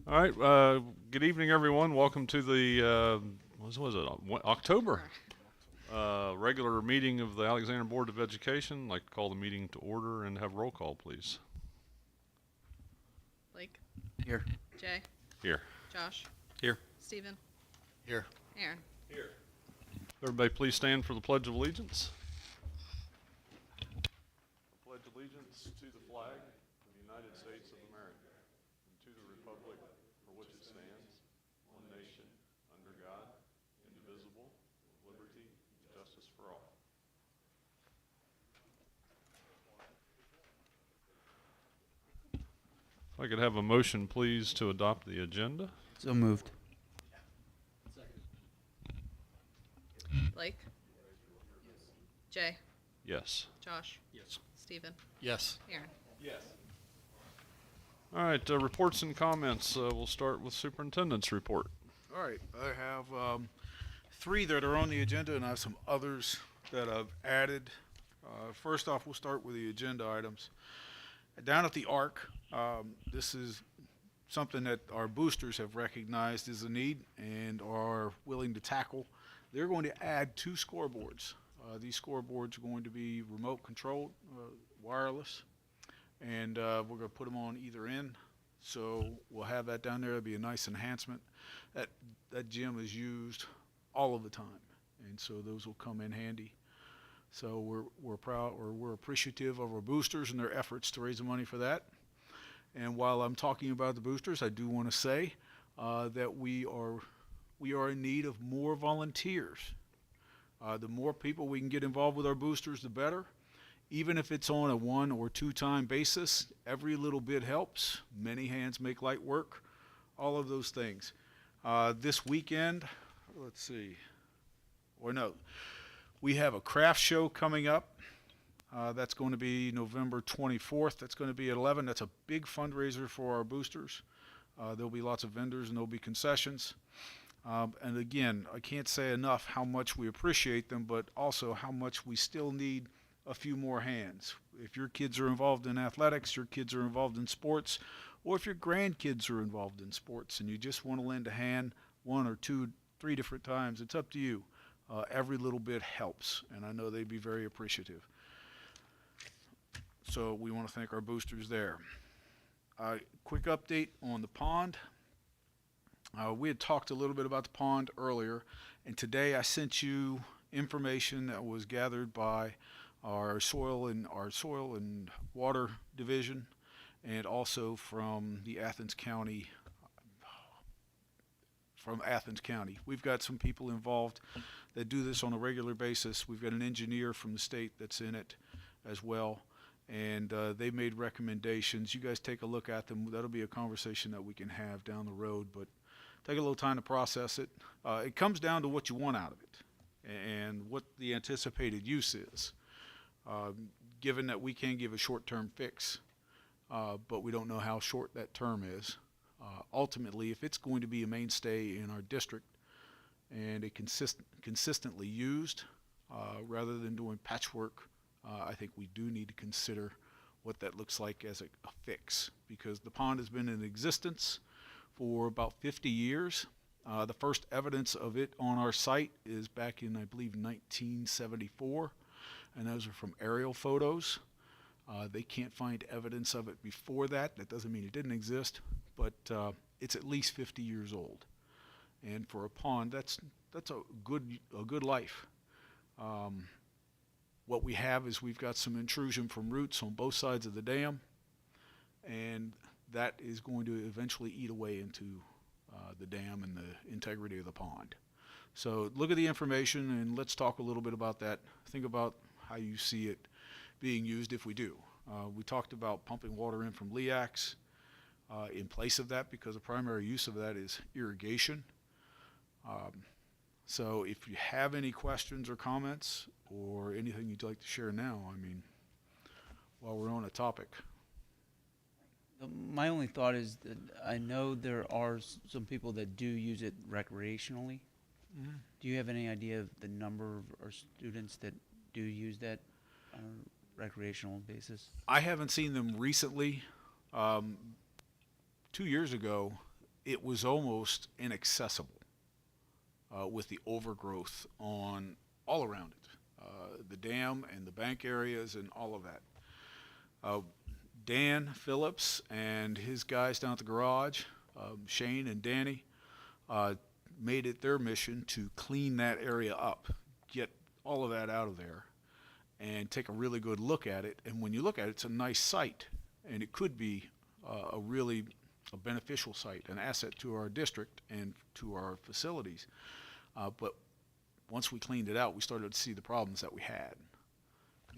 All right. Good evening, everyone. Welcome to the what was it? October regular meeting of the Alexander Board of Education. I'd like to call the meeting to order and have roll call, please. Blake, Here. Jay, Here. Josh, Here. Stephen, Here. Aaron. Here. Everybody, please stand for the Pledge of Allegiance. I pledge allegiance to the flag of the United States of America and to the republic for which it stands, one nation, under God, indivisible, with liberty and justice for all. If I could have a motion, please, to adopt the agenda. So moved. Blake, Jay, Yes. Josh, Yes. Stephen, Yes. Aaron. All right, reports and comments. We'll start with superintendent's report. All right, I have three that are on the agenda, and I have some others that I've added. First off, we'll start with the agenda items. Down at the Arc, this is something that our boosters have recognized as a need and are willing to tackle. They're going to add two scoreboards. These scoreboards are going to be remote controlled, wireless, and we're going to put them on either end. So we'll have that down there. It'll be a nice enhancement. That gym is used all of the time, and so those will come in handy. So we're proud, or we're appreciative of our boosters and their efforts to raise the money for that. And while I'm talking about the boosters, I do want to say that we are in need of more volunteers. The more people we can get involved with our boosters, the better. Even if it's on a 1 or 2 time basis, every little bit helps. Many hands make light work. All of those things. This weekend, let's see, or no, we have a craft show coming up. That's going to be November 24th. That's going to be at 11. That's a big fundraiser for our boosters. There'll be lots of vendors and there'll be concessions. And again, I can't say enough how much we appreciate them, but also how much we still need a few more hands. If your kids are involved in athletics, your kids are involved in sports, or if your grandkids are involved in sports and you just want to lend a hand 1 or 2, 3 different times, it's up to you. Every little bit helps, and I know they'd be very appreciative. So we want to thank our boosters there. Quick update on the pond. We had talked a little bit about the pond earlier, and today I sent you information that was gathered by our soil and water division, and also from the Athens County. From Athens County, we've got some people involved that do this on a regular basis. We've got an engineer from the state that's in it as well, and they made recommendations. You guys take a look at them. That'll be a conversation that we can have down the road, but take a little time to process it. It comes down to what you want out of it and what the anticipated use is. Given that we can give a short-term fix, but we don't know how short that term is. Ultimately, if it's going to be a mainstay in our district and it consistently used, rather than doing patchwork, I think we do need to consider what that looks like as a fix, because the pond has been in existence for about 50 years. The first evidence of it on our site is back in, I believe, 1974, and those are from aerial photos. They can't find evidence of it before that. That doesn't mean it didn't exist, but it's at least 50 years old. And for a pond, that's a good life. What we have is we've got some intrusion from roots on both sides of the dam, and that is going to eventually eat away into the dam and the integrity of the pond. So look at the information and let's talk a little bit about that. Think about how you see it being used if we do. We talked about pumping water in from LEAX in place of that, because the primary use of that is irrigation. So if you have any questions or comments or anything you'd like to share now, I mean, while we're on a topic. My only thought is that I know there are some people that do use it recreationally. Mm-hmm. Do you have any idea of the number of our students that do use that on a recreational basis? I haven't seen them recently. 2 years ago, it was almost inaccessible with the overgrowth on all around it, the dam and the bank areas and all of that. Dan Phillips and his guys down at the garage, Shane and Danny, made it their mission to clean that area up, get all of that out of there, and take a really good look at it. And when you look at it, it's a nice site, and it could be a really a beneficial site, an asset to our district and to our facilities. But once we cleaned it out, we started to see the problems that we had.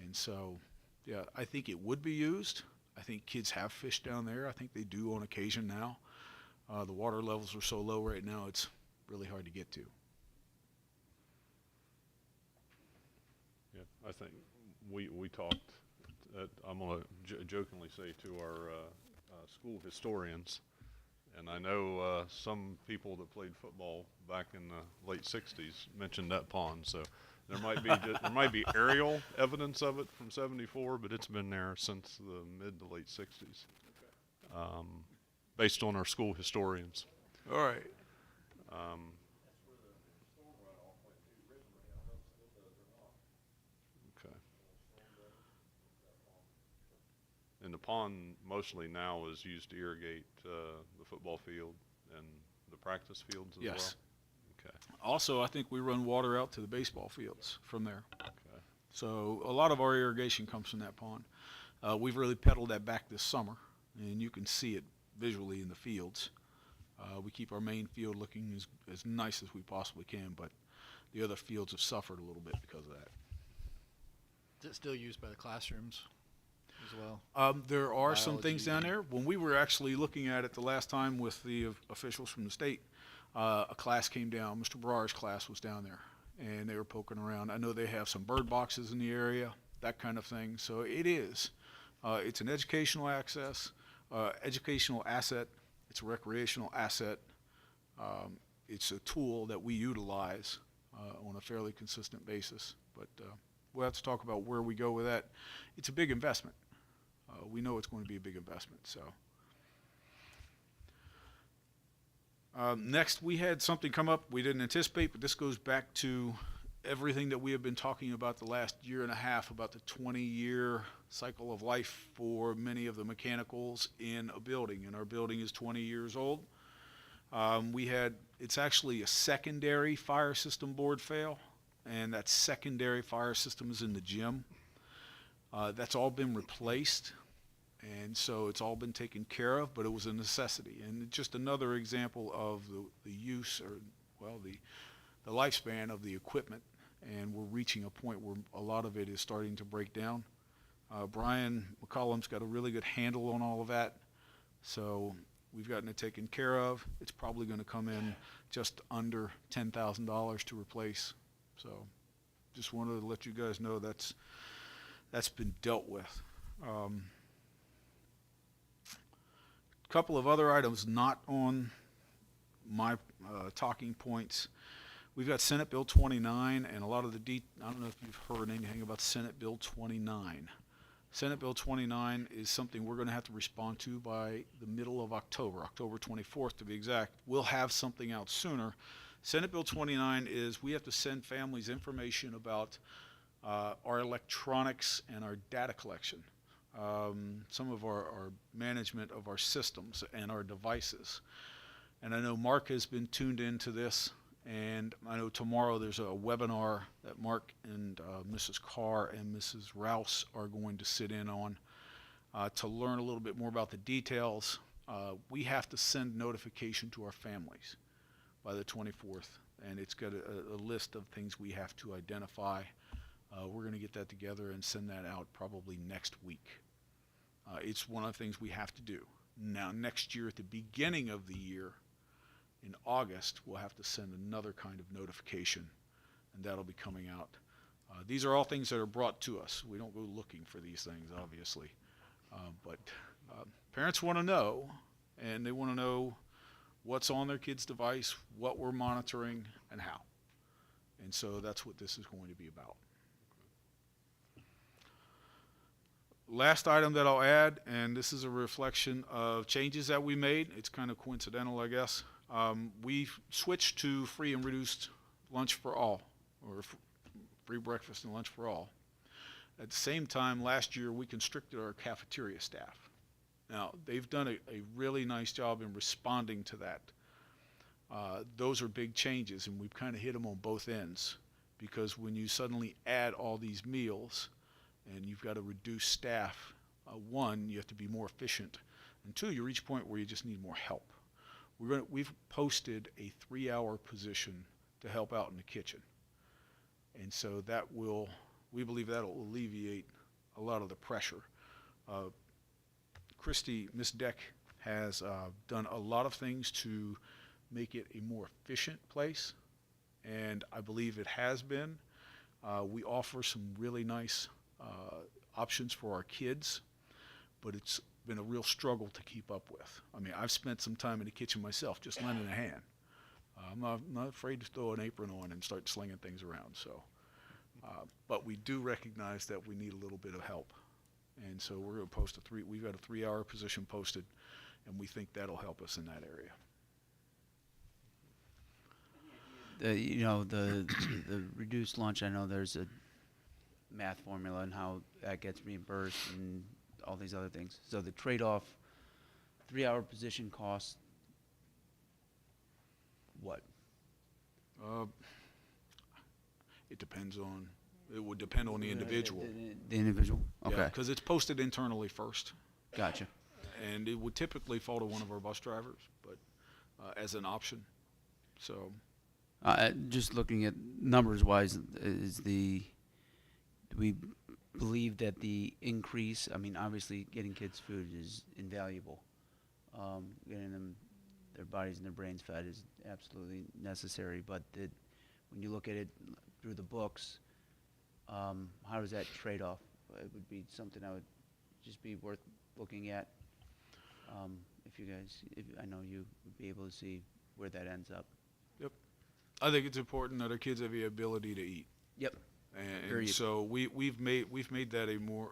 And so, yeah, I think it would be used. I think kids have fished down there. I think they do on occasion now. The water levels are so low right now, it's really hard to get to. Yeah, I think we talked, I'm going to jokingly say to our school historians, and I know some people that played football back in the late 60s mentioned that pond, so there might be there might be aerial evidence of it from '74, but it's been there since the mid to late '60s, based on our school historians. All right. Okay. And the pond mostly now is used to irrigate the football field and the practice fields as Yes. well? Okay. Also, I think we run water out to the baseball fields from there. Okay. So a lot of our irrigation comes from that pond. We've really pedaled that back this summer, and you can see it visually in the fields. We keep our main field looking as nice as we possibly can, but the other fields have suffered a little bit because of that. Is it still used by the classrooms as well? There are some things down Biology. there. When we were actually looking at it the last time with the officials from the state, a class came down. Mr. Brar's class was down there, and they were poking around. I know they have some bird boxes in the area, that kind of thing. So it is. It's an educational educational asset. It's a recreational asset. It's a tool that we utilize on a fairly consistent basis. But we'll have to talk about where we go with that. It's a big investment. We know it's going to be a big investment. So next, we had something come up we didn't anticipate, but this goes back to everything that we have been talking about the last year and a half about the 20-year cycle of life for many of the mechanicals in a building. And our building is 20 years old. It's actually a secondary fire system board fail, and that secondary fire system is in the gym. That's all been replaced, and so it's all been taken care of, but it was a necessity. And just another example of the use, or, well, the lifespan of the equipment, and we're reaching a point where a lot of it is starting to break down. Brian McCollum's got a really good handle on all of that, so we've gotten it taken care of. It's probably going to come in just under $10,000 to replace. So just wanted to let you guys know that's been dealt with. A couple of other items not on my talking points. We've got Senate Bill 29, and a lot of I don't know if you've heard anything about Senate Bill 29. Senate Bill 29 is something we're going to have to respond to by the middle of October, October 24th to be exact. We'll have something out sooner. Senate Bill 29 is we have to send families information about our electronics and our data collection, some of our management of our systems and our devices. And I know Mark has been tuned into this, and I know tomorrow there's a webinar that Mark and Mrs. Carr and Mrs. Rouse are going to sit in on to learn a little bit more about the details. We have to send notification to our families by the 24th, and it's got a list of things we have to identify. We're going to get that together and send that out probably next week. It's one of the things we have to do. Now, next year, at the beginning of the year, in August, we'll have to send another kind of notification, and that'll be coming out. These are all things that are brought to us. We don't go looking for these things, obviously. But parents want to know, and they want to know what's on their kid's device, what we're monitoring, and how. And so that's what this is going to be about. last item that I'll add, and this is a reflection of changes that we made. It's kind of coincidental, I guess. We've switched to free and reduced lunch for all, or free breakfast and lunch for all. At the same time, last year, we constricted our cafeteria staff. Now, they've done a really nice job in responding to that. Those are big changes, and we've kind of hit them on both ends, because when you suddenly add all these meals and you've got to reduce staff, one, you have to be more efficient, and two, you reach a point where you just need more help. We've posted a 3-hour position to help out in the kitchen, and so we believe that'll alleviate a lot of the pressure. Christy, Ms. Deck, has done a lot of things to make it a more efficient place, and I believe it has been. We offer some really nice options for our kids, but it's been a real struggle to keep up with. I mean, I've spent some time in the kitchen myself, just lending a hand. I'm not afraid to throw an apron on and start slinging things around. So, but we do recognize that we need a little bit of help, and so we're going to post we've got a 3-hour position posted, and we think that'll help us in that area. The reduced lunch, I know there's a math formula and how that gets reimbursed and all these other things. So the trade-off, 3-hour position costs what? It would depend on the individual. The individual, okay. Yeah, because it's posted internally first, Gotcha. and it would typically fall to one of our bus drivers, but as an option. So, Just looking at numbers-wise, do we believe that the increase, I mean, obviously getting kids food is invaluable. Getting them their bodies and their brains fed is absolutely necessary, but when you look at it through the books, how does that trade off? It would be something I would just be worth looking at. If I know you would be able to see where that ends up. yep. I think it's important that our kids have the ability to eat. Yep. And Agreed. so we've made that a more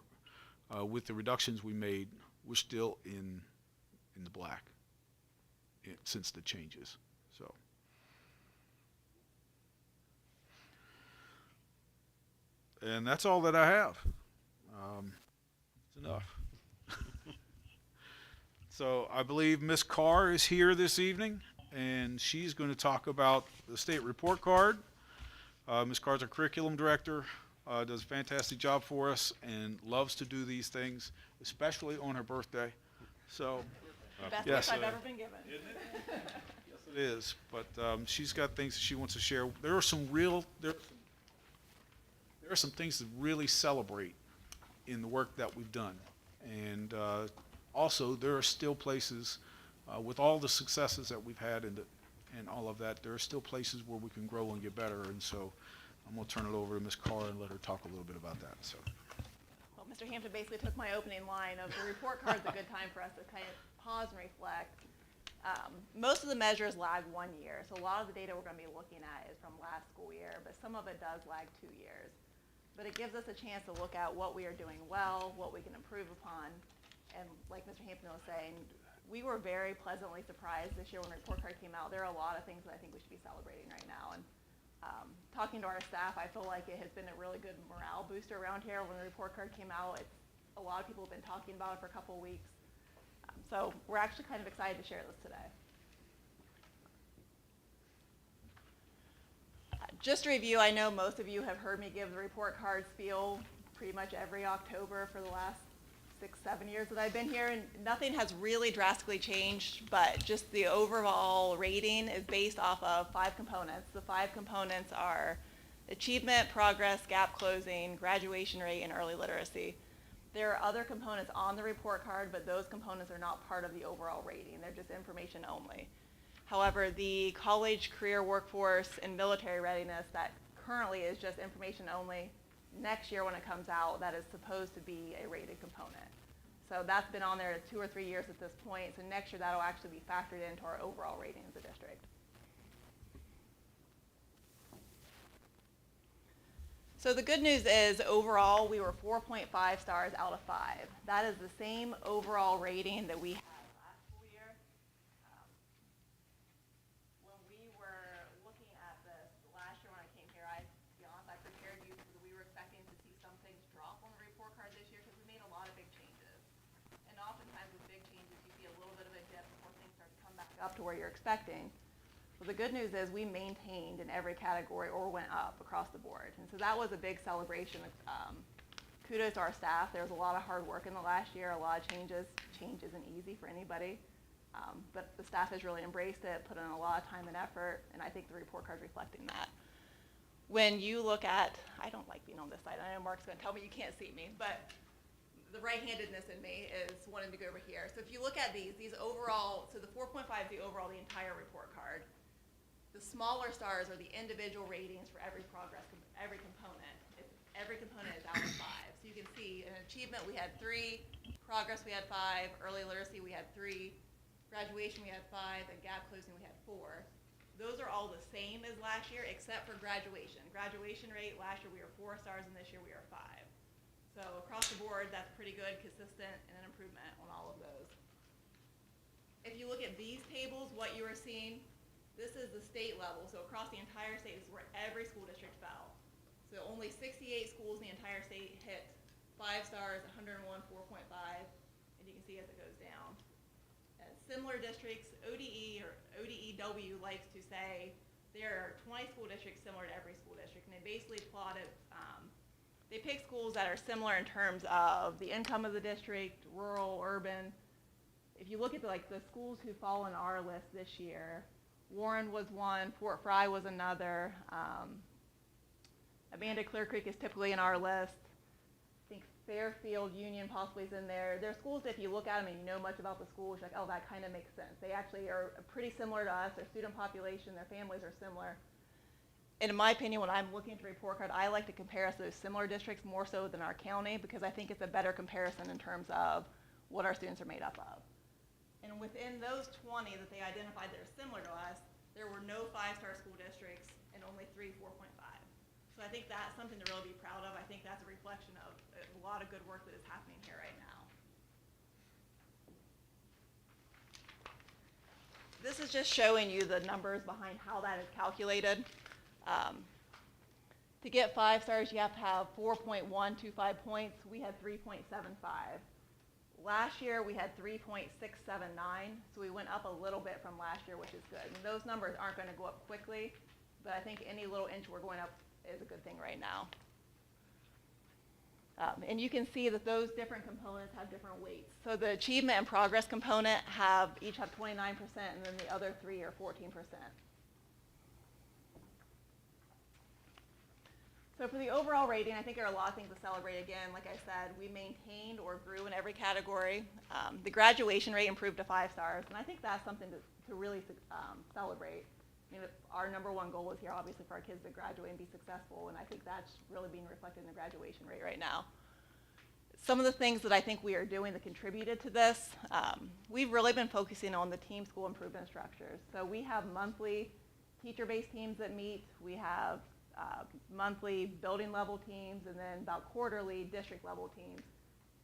with the reductions we made, we're still in the black since the changes. So and that's all that I have. It's enough. So I believe Ms. Carr is here this evening, and she's going to talk about the state report card. Ms. Carr's our curriculum director, does a fantastic job for us, and loves to do these things, especially on her birthday. So, Best yes, gift I've ever been given. yes, it is. But she's got things that she wants to share. There are some things to really celebrate in the work that we've done, and also there are still places with all the successes that we've had and all of that, there are still places where we can grow and get better, and so I'm going to turn it over to Ms. Carr and let her talk a little bit about that. So, Well, Mr. Hampton basically took my opening line of the report card's a good time for us to kind of pause and reflect. Most of the measures lag 1 year, so a lot of the data we're going to be looking at is from last school year, but some of it does lag 2 years. But it gives us a chance to look at what we are doing well, what we can improve upon, and like Mr. Hampton was saying, we were very pleasantly surprised this year when the report card came out. There are a lot of things that I think we should be celebrating right now. And talking to our staff, I feel like it has been a really good morale booster around here. When the report card came out, a lot of people have been talking about it for a couple of weeks. So we're actually kind of excited to share this today. Just to review, I know most of you have heard me give the report card spiel pretty much every October for the last 6-7 years that I've been here, and nothing has really drastically changed, but just the overall rating is based off of 5 components. The 5 components are achievement, progress, gap closing, graduation rate, and early literacy. There are other components on the report card, but those components are not part of the overall rating. They're just information only. However, the college, career, workforce, and military readiness that currently is just information only, next year when it comes out, that is supposed to be a rated component. So that's been on there 2 or 3 years at this point. So next year that'll actually be factored into our overall rating as a district. So the good news is overall we were 4.5 stars out of 5. That is the same overall rating that we had last school year. When we were looking at this last year when I came here, to be honest, I prepared you because we were expecting to see some things drop on the report card this year because we made a lot of big changes. And oftentimes with big changes, you see a little bit of a dip before things start to come back up to where you're expecting. Well, the good news is we maintained in every category or went up across the board. And so that was a big celebration. Kudos to our staff. There was a lot of hard work in the last year, a lot of changes. Change isn't easy for anybody. But the staff has really embraced it, put in a lot of time and effort, and I think the report card's reflecting that. When you look at, I don't like being on this side. I know Mark's going to tell me you can't see me, but the right-handedness in me is wanting to go over here. So if you look at these overall, so the 4.5 is the overall, the entire report card. The smaller stars are the individual ratings for every every component. Every component is out of 5. So you can see in achievement we had 3, progress we had 5, early literacy we had 3, graduation we had 5, and gap closing we had 4. Those are all the same as last year except for graduation. Graduation rate, last year we were 4 stars and this year we are 5. So across the board, that's pretty good, consistent, and an improvement on all of those. If you look at these tables, what you are seeing, this is the state level. So across the entire state, this is where every school district fell. So only 68 schools in the entire state hit 5 stars, 101, 4.5, and you can see as it goes down. And similar districts, ODE or ODEW likes to say there are 20 school districts similar to every school district, and they basically plotted, they pick schools that are similar in terms of the income of the district, rural, urban. If you look at the schools who fall on our list this year, Warren was one, Fort Fry was another. Amanda Clear Creek is typically in our list. I think Fairfield Union possibly is in there. There are schools that if you look at them and you know much about the schools, you're like, oh, that kind of makes sense. They actually are pretty similar to us. Their student population, their families are similar. And in my opinion, when I'm looking at the report card, I like to compare us to those similar districts more so than our county because I think it's a better comparison in terms of what our students are made up of. And within those 20 that they identified that are similar to us, there were no 5-star school districts and only 3 4.5. So I think that's something to really be proud of. I think that's a reflection of a lot of good work that is happening here right now. This is just showing you the numbers behind how that is calculated. To get 5 stars, you have to have 4.125 points. We had 3.75. Last year, we had 3.679, so we went up a little bit from last year, which is good. And those numbers aren't going to go up quickly, but I think any little inch we're going up is a good thing right now. And you can see that those different components have different weights. So the achievement and progress component each have 29%, and then the other 3 are 14%. So for the overall rating, I think there are a lot of things to celebrate. Again, like I said, we maintained or grew in every category. The graduation rate improved to 5 stars, and I think that's something to really celebrate. I mean, our number one goal is here, obviously, for our kids to graduate and be successful, and I think that's really being reflected in the graduation rate right now. Some of the things that I think we are doing that contributed to this, we've really been focusing on the team school improvement structures. So we have monthly teacher-based teams that meet. We have monthly building level teams, and then about quarterly district level teams.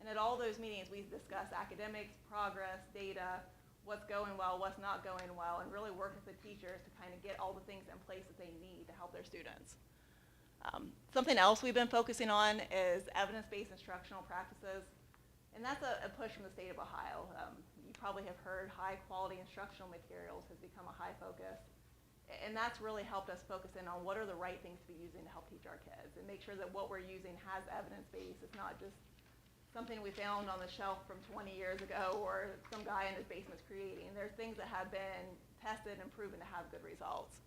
And at all those meetings, we discuss academics, progress, data, what's going well, what's not going well, and really work with the teachers to kind of get all the things in place that they need to help their students. Something else we've been focusing on is evidence-based instructional practices, and that's a push from the state of Ohio. You probably have heard high-quality instructional materials has become a high focus. And that's really helped us focus in on what are the right things to be using to help teach our kids and make sure that what we're using has evidence base. It's not just something we found on the shelf from 20 years ago or some guy in his basement's creating. There's things that have been tested and proven to have good results.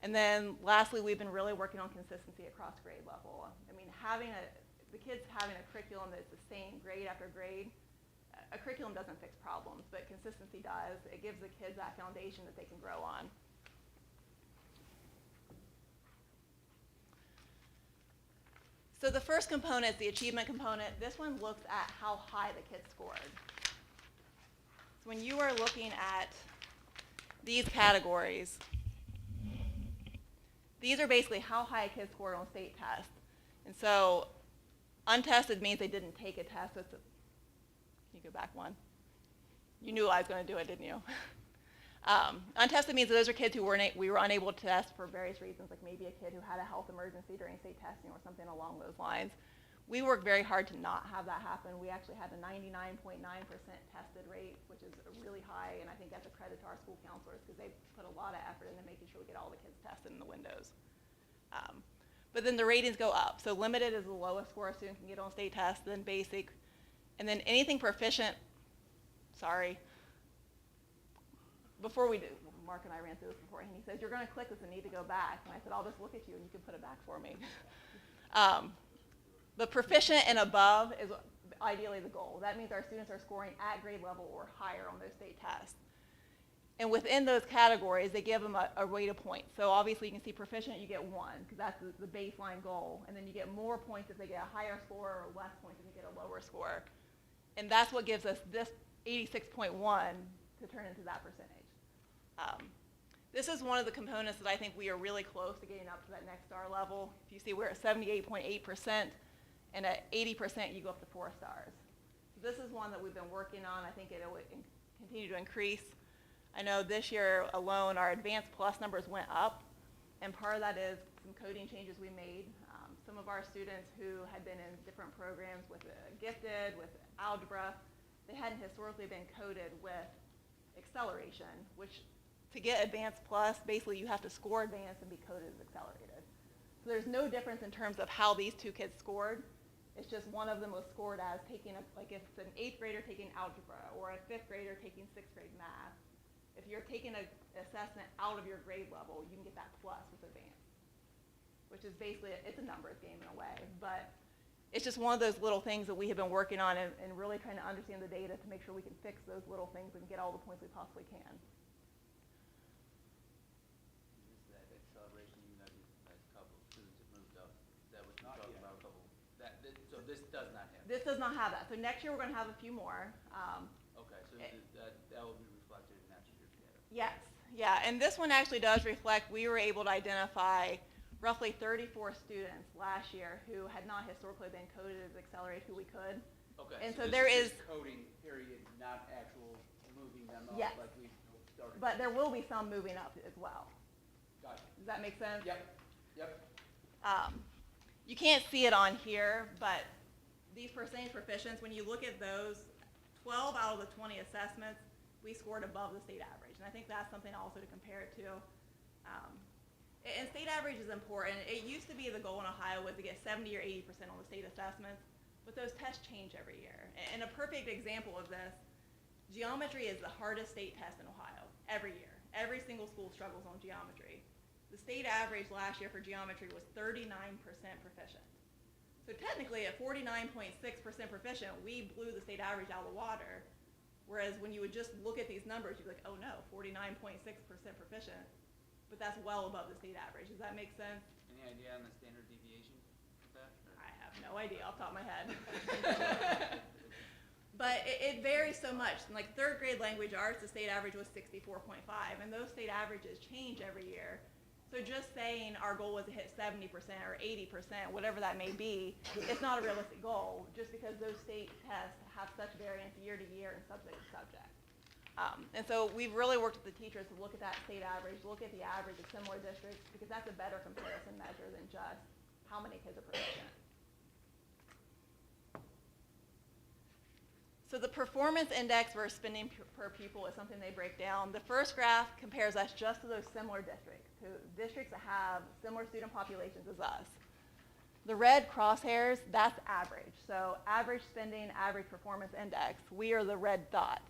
And then lastly, we've been really working on consistency across grade level. I mean, the kids having a curriculum that's the same grade after grade, a curriculum doesn't fix problems, but consistency does. It gives the kids that foundation that they can grow on. So the first component is the achievement component. This one looks at how high the kids scored. So when you are looking at these categories, these are basically how high a kid scored on state tests. And so untested means they didn't take a test. Can you go back one? You knew I was going to do it, didn't you? Untested means that those are kids who we were unable to test for various reasons, like maybe a kid who had a health emergency during state testing or something along those lines. We worked very hard to not have that happen. We actually had a 99.9% tested rate, which is really high, and I think that's a credit to our school counselors because they put a lot of effort into making sure we get all the kids tested in the windows. But then the ratings go up. So limited is the lowest score a student can get on state tests, then basic, and then anything proficient, sorry. Before we do, Mark and I ran through this before, and he said, you're going to click this and need to go back. And I said, I'll just look at you and you can put it back for me. But proficient and above is ideally the goal. That means our students are scoring at grade level or higher on those state tests. And within those categories, they give them a rate of points. So obviously you can see proficient, you get 1, because that's the baseline goal. And then you get more points if they get a higher score or less points if they get a lower score. And that's what gives us this 86.1 to turn into that percentage. This is one of the components that I think we are really close to getting up to that next star level. If you see, we're at 78.8%, and at 80% you go up to 4 stars. So this is one that we've been working on. I think it will continue to increase. I know this year alone our Advanced Plus numbers went up, and part of that is some coding changes we made. Some of our students who had been in different programs with gifted, with algebra, they hadn't historically been coded with acceleration, which to get Advanced Plus, basically you have to score advanced and be coded as accelerated. So there's no difference in terms of how these two kids scored. It's just one of them was scored as taking, like if it's an 8th grader taking algebra or a 5th grader taking 6th grade math. If you're taking an assessment out of your grade level, you can get that plus with advanced, which is basically, it's a numbers game in a way, but it's just one of those little things that we have been working on and really trying to understand the data to make sure we can fix those little things and get all the points we possibly can. Is that acceleration, even though a couple of students have moved up? Is that what you're talking about? So this does not have? This does not have that. So next year we're going to have a few more. Okay, so that will be reflected in next year's data? Yes, yeah, and this one actually does reflect, we were able to identify roughly 34 students last year who had not historically been coded as accelerated who we could. Okay, And so this there is is- just coding period, not actual moving them up Yes. like we started? But there will be some moving up as well. Gotcha. Does that make sense? Yep. You can't see it on here, but these percentage proficients, when you look at those, 12 out of the 20 assessments, we scored above the state average. And I think that's something also to compare it to. And state average is important. It used to be the goal in Ohio was to get 70 or 80% on the state assessments, but those tests change every year. And a perfect example of this, geometry is the hardest state test in Ohio every year. Every single school struggles on geometry. The state average last year for geometry was 39% proficient. So technically at 49.6% proficient, we blew the state average out of the water. Whereas when you would just look at these numbers, you'd be like, oh no, 49.6% proficient. But that's well above the state average. Does that make sense? Any idea on the standard deviation of that? I have no idea off the top of my head. But it varies so much. Like 3rd grade language arts, the state average was 64.5, and those state averages change every year. So just saying our goal was to hit 70% or 80%, whatever that may be, it's not a realistic goal just because those state tests have such variance year to year and subject to subject. And so we've really worked with the teachers to look at that state average, look at the average of similar districts, because that's a better comparison measure than just how many kids are proficient. So the performance index versus spending per pupil is something they break down. The first graph compares us just to those similar districts, to districts that have similar student populations as us. The red crosshairs, that's average. So average spending, average performance index. We are the red dot.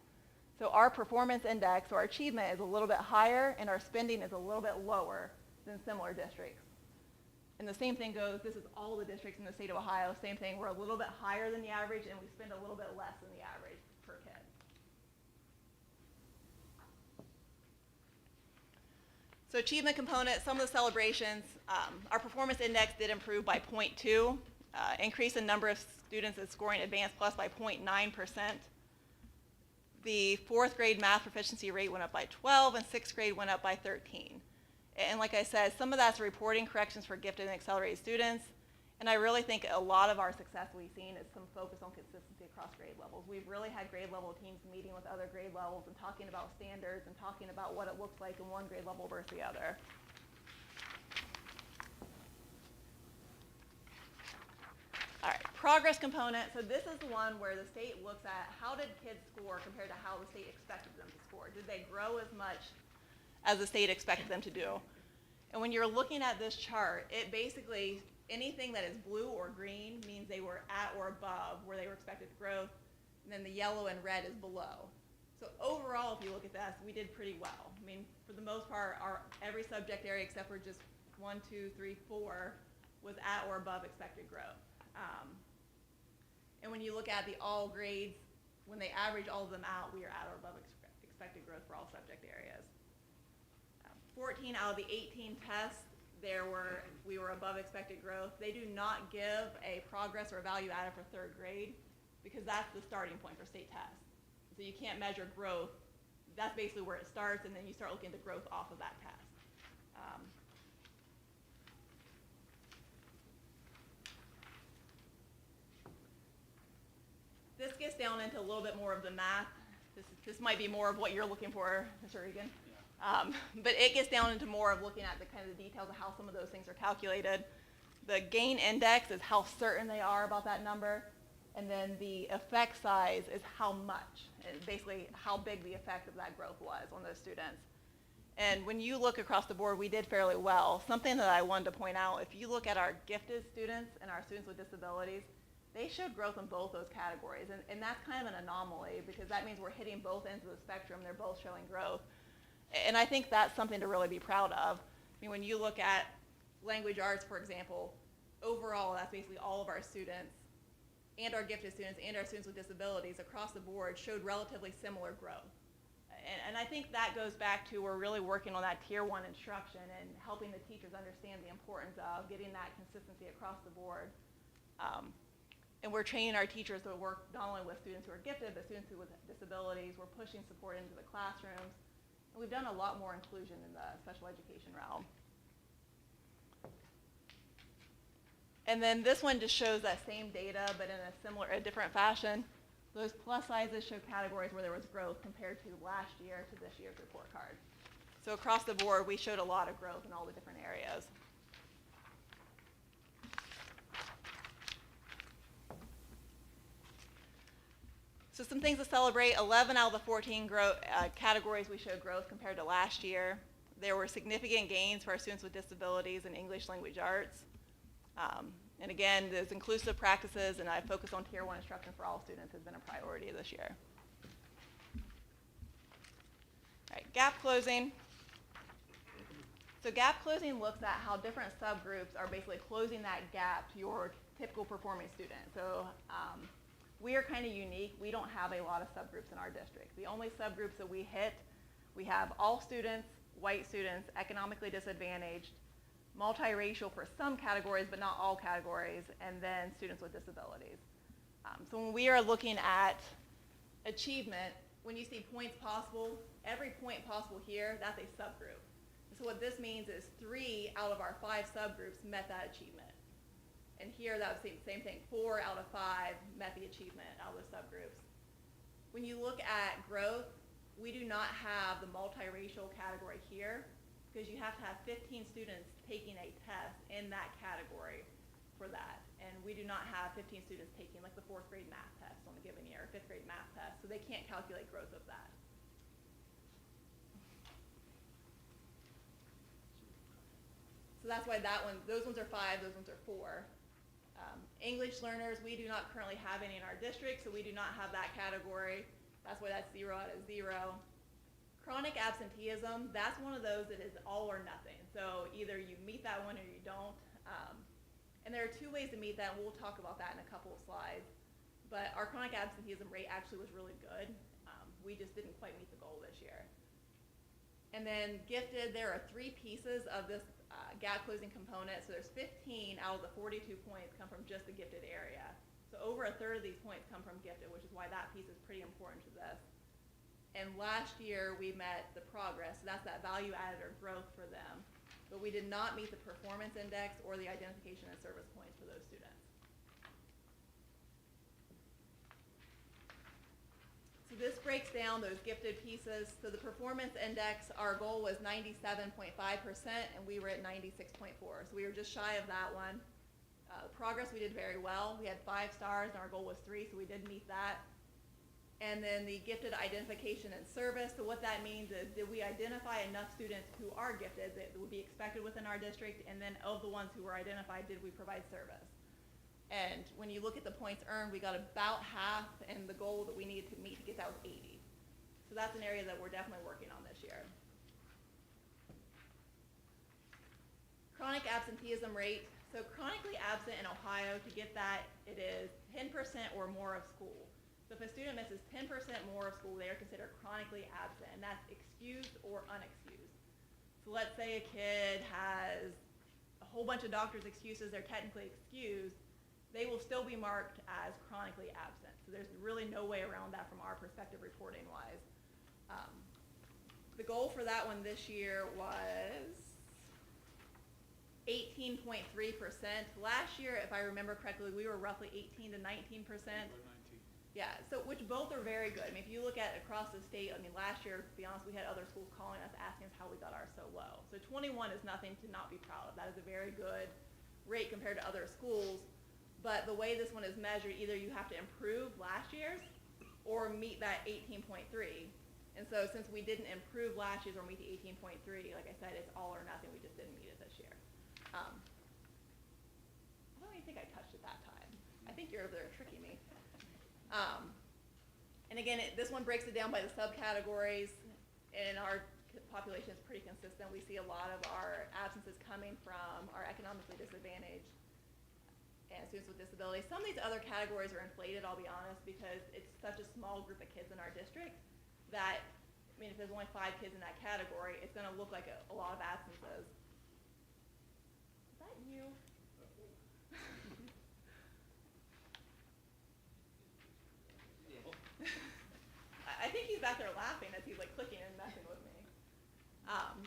So our performance index, or our achievement, is a little bit higher, and our spending is a little bit lower than similar districts. And the same thing goes, this is all the districts in the state of Ohio, same thing, we're a little bit higher than the average, and we spend a little bit less than the average per kid. So achievement component, some of the celebrations, our performance index did improve by 0.2, increase in number of students that's scoring Advanced Plus by 0.9%. The 4th grade math proficiency rate went up by 12, and 6th grade went up by 13. And like I said, some of that's reporting corrections for gifted and accelerated students, And I really think a lot of our success we've seen is some focus on consistency across grade levels. We've really had grade level teams meeting with other grade levels and talking about standards and talking about what it looks like in one grade level versus the other. All right, progress component. So this is the one where the state looks at how did kids score compared to how the state expected them to score. Did they grow as much as the state expected them to do? And when you're looking at this chart, it basically, anything that is blue or green means they were at or above where they were expected to grow, and then the yellow and red is below. So overall, if you look at this, we did pretty well. I mean, for the most part, every subject area except for just 1, 2, 3, 4 was at or above expected growth. And when you look at the all grades, when they average all of them out, we are at or above expected growth for all subject areas. 14 out of the 18 tests, we were above expected growth. They do not give a progress or a value added for third grade because that's the starting point for state tests. So you can't measure growth. That's basically where it starts, and then you start looking at the growth off of that test. This gets down into a little bit more of the math. This might be more of what you're looking for, Mr. Regan. But it gets down into more of looking at the kind of the details of how some of those things are calculated. The gain index is how certain they are about that number. And then the effect size is how much, and basically how big the effect of that growth was on those students. And when you look across the board, we did fairly well. Something that I wanted to point out, if you look at our gifted students and our students with disabilities, they showed growth in both those categories. And that's kind of an anomaly because that means we're hitting both ends of the spectrum. They're both showing growth. And I think that's something to really be proud of. I mean, when you look at language arts, for example, overall, that's basically all of our students and our gifted students and our students with disabilities across the board showed relatively similar growth. And I think that goes back to we're really working on that tier 1 instruction and helping the teachers understand the importance of getting that consistency across the board. And we're training our teachers to work not only with students who are gifted, but students with disabilities. We're pushing support into the classrooms. And we've done a lot more inclusion in the special education realm. And then this one just shows that same data, but in a different fashion. Those plus sizes show categories where there was growth compared to last year to this year's report card. So across the board, we showed a lot of growth in all the different areas. So some things to celebrate. 11 out of the 14 categories we showed growth compared to last year. There were significant gains for our students with disabilities in English language arts. And again, those inclusive practices and I focus on tier 1 instruction for all students has been a priority this year. All right, gap closing. So gap closing looks at how different subgroups are basically closing that gap to your typical performing student. So we are kind of unique. We don't have a lot of subgroups in our district. The only subgroups that we hit, we have all students, white students, economically disadvantaged, multiracial for some categories, but not all categories, and then students with disabilities. So when we are looking at achievement, when you see points possible, every point possible here, that's a subgroup. And so what this means is 3 out of our 5 subgroups met that achievement. And here, that was the same thing. 4 out of 5 met the achievement out of the subgroups. When you look at growth, we do not have the multiracial category here because you have to have 15 students taking a test in that category for that. And we do not have 15 students taking like the 4th grade math test on a given year, or 5th grade math test, so they can't calculate growth of that. So that's why those ones are 5, those ones are 4. English learners, we do not currently have any in our district, so we do not have that category. That's why that's 0 out of 0. Chronic absenteeism, that's one of those that is all or nothing. So either you meet that one or you don't. And there are 2 ways to meet that, and we'll talk about that in a couple of slides. But our chronic absenteeism rate actually was really good. We just didn't quite meet the goal this year. And then gifted, there are 3 pieces of this gap closing component. So there's 15 out of the 42 points come from just the gifted area. So over 1/3 of these points come from gifted, which is why that piece is pretty important to this. And last year we met the progress, so that's that value added or growth for them. but we did not meet the performance index or the identification and service points for those students. So this breaks down those gifted pieces. So the performance index, our goal was 97.5%, and we were at 96.4. So we were just shy of that one. Progress, we did very well. We had 5 stars, and our goal was 3, so we did meet that. And then the gifted identification and service. So what that means is, did we identify enough students who are gifted that would be expected within our district? And then of the ones who were identified, did we provide service? And when you look at the points earned, we got about half, and the goal that we needed to meet to get that was 80. So that's an area that we're definitely working on this year. Chronic absenteeism rate. So chronically absent in Ohio, to get that, it is 10% or more of school. So if a student misses 10% more of school, they are considered chronically absent, and that's excused or unexcused. So let's say a kid has a whole bunch of doctor's excuses, they're technically excused, they will still be marked as chronically absent. So there's really no way around that from our perspective reporting-wise. The goal for that one this year was 18.3%. Last year, if I remember correctly, we were roughly 18 to 19%. Yeah, so which both are very good. I mean, if you look at across the state, I mean, last year, to be honest, we had other schools calling us asking us how we got ours so low. So 21 is nothing to not be proud of. That is a very good rate compared to other schools. But the way this one is measured, either you have to improve last year's or meet that 18.3. And so since we didn't improve last year's or meet the 18.3, like I said, it's all or nothing. We just didn't meet it this year. I don't even think I touched it that time. I think you're over there tricking me. And again, this one breaks it down by the subcategories. And our population is pretty consistent. We see a lot of our absences coming from our economically disadvantaged and students with disabilities. Some of these other categories are inflated, I'll be honest, because it's such a small group of kids in our district that, I mean, if there's only 5 kids in that category, it's going to look like a lot of absences. Is that you? I think he's back there laughing as he's like clicking and messing with me.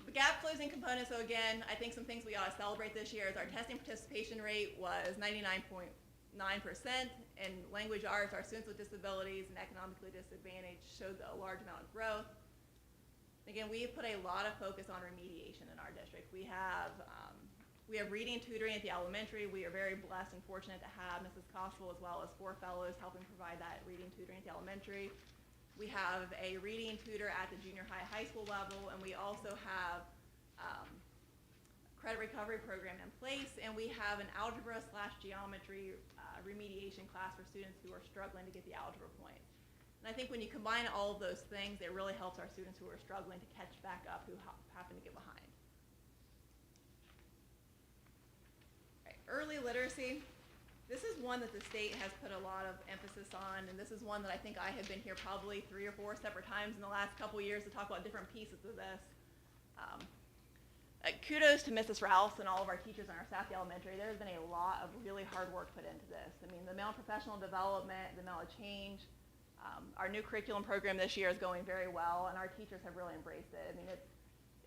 The gap closing component, so again, I think some things we ought to celebrate this year is our testing participation rate was 99.9%. In language arts, our students with disabilities and economically disadvantaged showed a large amount of growth. Again, we have put a lot of focus on remediation in our district. We have reading tutoring at the elementary. We are very blessed and fortunate to have Mrs. Kostrel as well as 4 fellows helping provide that reading tutoring at the elementary. We have a reading tutor at the junior high school level, and we also have credit recovery program in place, and we have an algebra/geometry remediation class for students who are struggling to get the algebra points. And I think when you combine all of those things, it really helps our students who are struggling to catch back up, who happen to get behind. All right, early literacy. This is one that the state has put a lot of emphasis on, and this is one that I think I have been here probably 3 or 4 separate times in the last couple years to talk about different pieces of this. Kudos to Mrs. Rouse and all of our teachers and our staff at the elementary. There has been a lot of really hard work put into this. I mean, the amount of professional development, the amount of change. Our new curriculum program this year is going very well, and our teachers have really embraced it. I mean,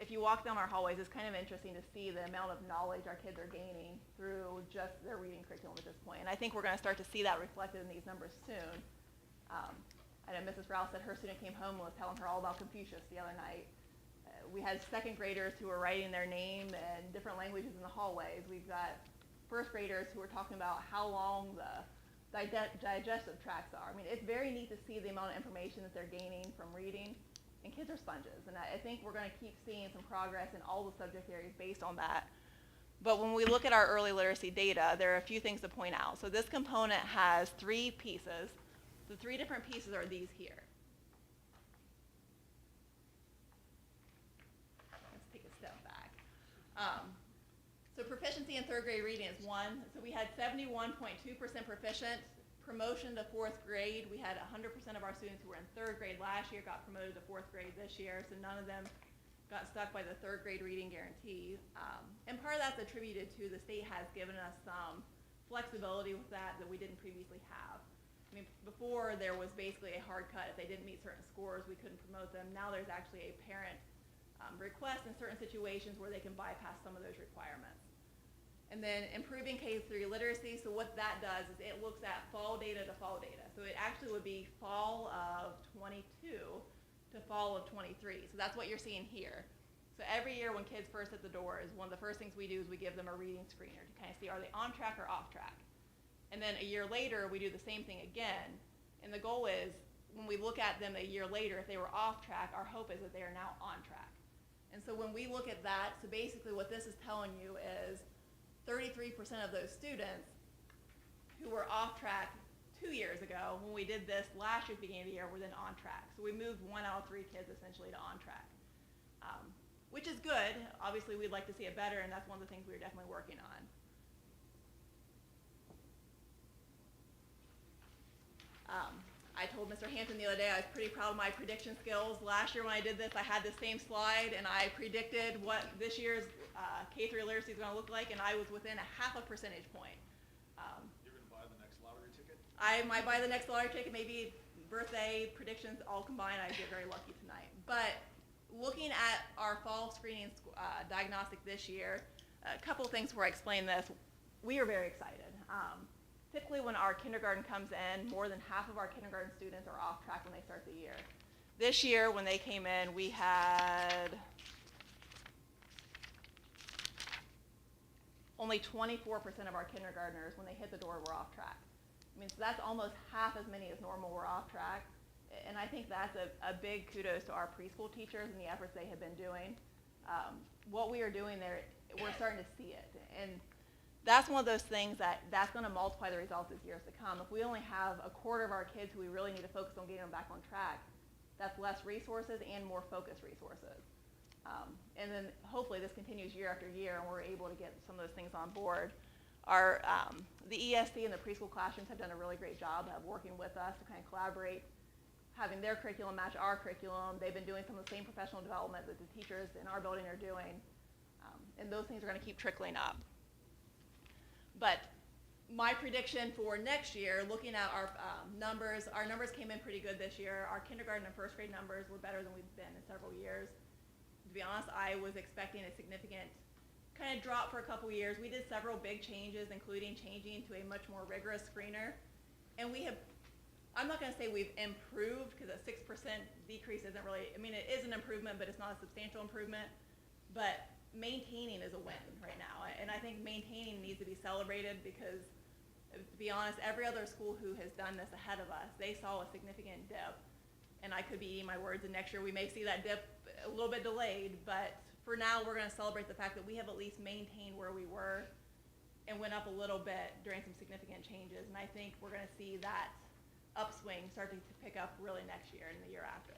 if you walk down our hallways, it's kind of interesting to see the amount of knowledge our kids are gaining through just their reading curriculum at this point. And I think we're going to start to see that reflected in these numbers soon. I know Mrs. Rouse said her student came home and was telling her all about Confucius the other night. We had 2nd graders who were writing their name in different languages in the hallways. We've got 1st graders who are talking about how long the digestive tracts are. I mean, it's very neat to see the amount of information that they're gaining from reading. And kids are sponges, and I think we're going to keep seeing some progress in all the subject areas based on that. But when we look at our early literacy data, there are a few things to point out. So this component has 3 pieces. The 3 different pieces are these here. Let's take a step back. So proficiency in 3rd grade reading is 1. So we had 71.2% proficient. Promotion to 4th grade, we had 100% of our students who were in 3rd grade last year got promoted to 4th grade this year, so none of them got stuck by the 3rd grade reading guarantee. And part of that's attributed to the state has given us some flexibility with that we didn't previously have. I mean, before there was basically a hard cut. If they didn't meet certain scores, we couldn't promote them. Now there's actually a parent requests in certain situations where they can bypass some of those requirements. And then improving K-3 literacy, so what that does is it looks at fall data to fall data. So it actually would be fall of 22 to fall of 23. So that's what you're seeing here. So every year when kids first hit the doors, one of the first things we do is we give them a reading screener to kind of see, are they on track or off track? And then a year later, we do the same thing again. And the goal is, when we look at them a year later, if they were off track, our hope is that they are now on track. And so when we look at that, so basically what this is telling you is 33% of those students who were off track 2 years ago, when we did this last year at the beginning of the year, were then on track. So we moved 1 out of 3 kids essentially to on track, which is good. Obviously, we'd like to see it better, and that's one of the things we're definitely working on. I told Mr. Hampton the other day I was pretty proud of my prediction skills. Last year when I did this, I had the same slide, and I predicted what this year's K-3 literacy is going to look like, and I was within a 0.5 percentage point. You're going to buy the next lottery ticket? I might buy the next lottery ticket, maybe birthday predictions all combined. I'd get very lucky tonight. But looking at our fall screening diagnostic this year, a couple things before I explain this. We are very excited. Typically when our kindergarten comes in, more than half of our kindergarten students are off track when they start the year. This year when they came in, we had only 24% of our kindergartners when they hit the door were off track. I mean, so that's almost half as many as normal were off track. And I think that's a big kudos to our preschool teachers and the efforts they have been doing. What we are doing there, we're starting to see it. And that's one of those things that's going to multiply the results as years to come. If we only have a quarter of our kids who we really need to focus on getting them back on track, that's less resources and more focused resources. And then hopefully this continues year after year, and we're able to get some of those things on board. The ESC and the preschool classrooms have done a really great job of working with us to kind of collaborate, having their curriculum match our curriculum. They've been doing some of the same professional development that the teachers in our building are doing, and those things are going to keep trickling up. But my prediction for next year, looking at our numbers came in pretty good this year. Our kindergarten and first grade numbers were better than we've been in several years. To be honest, I was expecting a significant kind of drop for a couple years. We did several big changes, including changing to a much more rigorous screener. And I'm not going to say we've improved, because a 6% decrease isn't really, I mean, it is an improvement, but it's not a substantial improvement. But maintaining is a win right now, and I think maintaining needs to be celebrated, because to be honest, every other school who has done this ahead of us, they saw a significant dip, and I could be eating my words, and next year we may see that dip a little bit delayed, but for now we're going to celebrate the fact that we have at least maintained where we were and went up a little bit during some significant changes, and I think we're going to see that upswing starting to pick up really next year and the year after.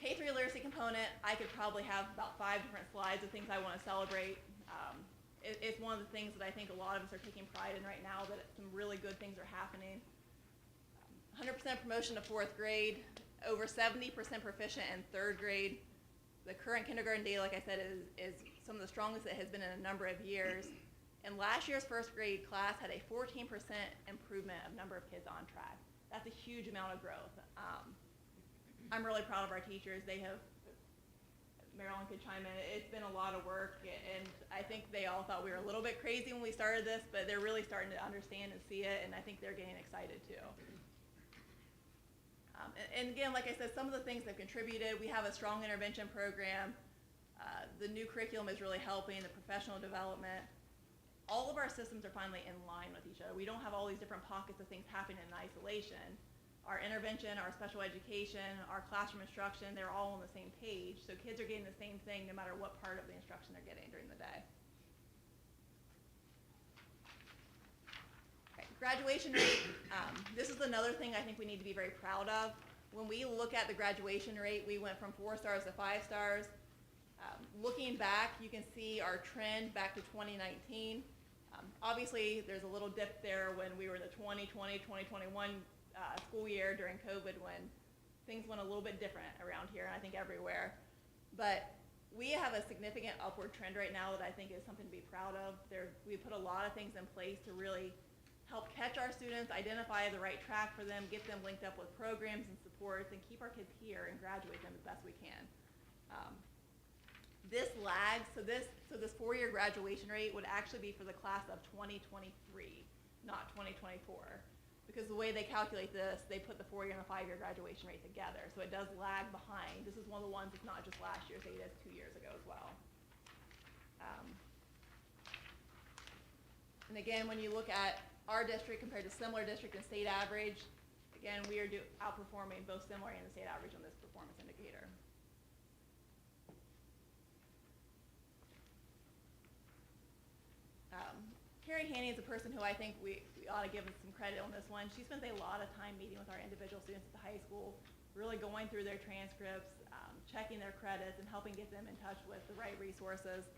K-3 literacy component, I could probably have about 5 different slides of things I want to celebrate. It's one of the things that I think a lot of us are taking pride in right now, that some really good things are happening. 100% promotion to 4th grade, over 70% proficient in 3rd grade. The current kindergarten data, like I said, is some of the strongest it has been in a number of years. And last year's 1st grade class had a 14% improvement of number of kids on track. That's a huge amount of growth. I'm really proud of our teachers. Marilyn could chime in. It's been a lot of work, and I think they all thought we were a little bit crazy when we started this, but they're really starting to understand and see it, and I think they're getting excited too. And again, like I said, some of the things that contributed, we have a strong intervention program. The new curriculum is really helping, the professional development. All of our systems are finally in line with each other. We don't have all these different pockets of things happening in isolation. Our intervention, our special education, our classroom instruction, they're all on the same page. So kids are getting the same thing no matter what part of the instruction they're getting during the day. Okay, graduation rate, this is another thing I think we need to be very proud of. When we look at the graduation rate, we went from 4 stars to 5 stars. Looking back, you can see our trend back to 2019. Obviously, there's a little dip there when we were in the 2020, 2021 school year during COVID, when things went a little bit different around here, and I think everywhere. But we have a significant upward trend right now that I think is something to be proud of. We put a lot of things in place to really help catch our students, identify the right track for them, get them linked up with programs and supports, and keep our kids here and graduate them as best we can. This lag, so this 4-year graduation rate would actually be for the class of 2023, not 2024. Because the way they calculate this, they put the 4-year and a 5-year graduation rate together, so it does lag behind. This is one of the ones that's not just last year's data, it's 2 years ago as well. And again, when you look at our district compared to similar district and state average, again, we are outperforming both similar and the state average on this performance indicator. Carrie Haney is a person who I think we ought to give some credit on this one. She spends a lot of time meeting with our individual students at the high school, really going through their transcripts, checking their credits, and helping get them in touch with the right resources.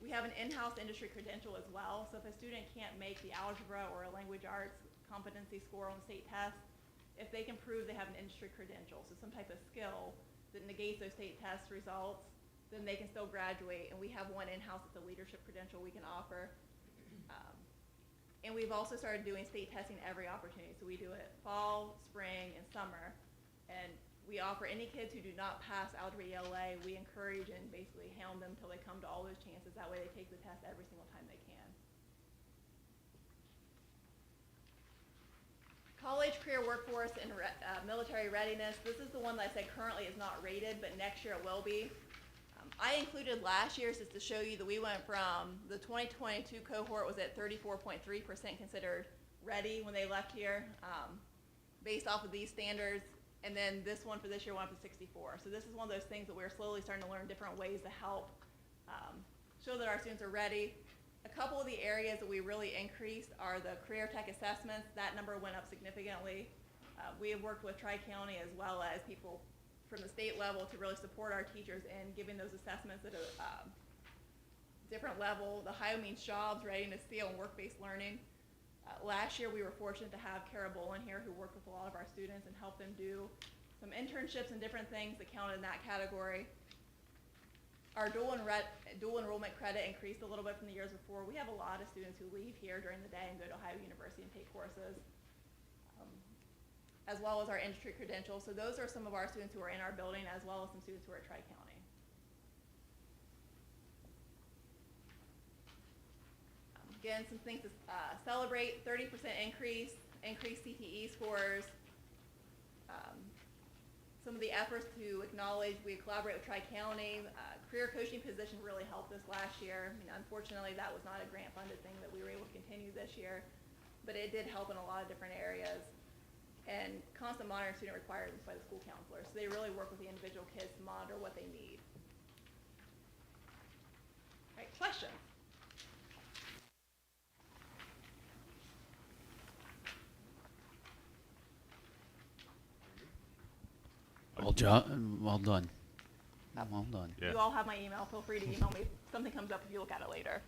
We have an in-house industry credential as well, so if a student can't make the algebra or a language arts competency score on the state test, if they can prove they have an industry credential, so some type of skill that negates those state test results, then they can still graduate, and we have one in-house that's a leadership credential we can offer. And we've also started doing state testing every opportunity, so we do it fall, spring, and summer, and we offer any kids who do not pass Algebra ELA, we encourage and basically hound them until they come to all those chances. That way they take the test every single time they can. College, career, workforce, and military readiness. This is the one that I said currently is not rated, but next year it will be. I included last year's just to show you that we went from the 2022 cohort was at 34.3% considered ready when they left here, based off of these standards. And then this one for this year went up to 64. So this is one of those things that we're slowly starting to learn different ways to help show that our students are ready. A couple of the areas that we really increased are the career tech assessments. That number went up significantly. We have worked with Tri-County as well as people from the state level to really support our teachers in giving those assessments at a different level. The HIO means jobs, readiness, skill, and work-based learning. Last year we were fortunate to have Kara Bolin here who worked with a lot of our students and helped them do some internships and different things that counted in that category. Our dual enrollment credit increased a little bit from the years before. We have a lot of students who leave here during the day and go to Ohio University and take courses, as well as our industry credentials. So those are some of our students who are in our building, as well as some students who are at Tri-County. Again, some things to celebrate: 30% increased CTE scores. Some of the efforts to acknowledge, we collaborate with Tri-County. Career coaching position really helped us last year. I mean, unfortunately, that was not a grant-funded thing that we were able to continue this year, but it did help in a lot of different areas. And constant monitoring student requirements by the school counselors. So they really work with the individual kids to monitor what they need. All right, questions? Well done. Well done. Yeah. You all have my email. Feel free to email me if something comes up if you look at it later.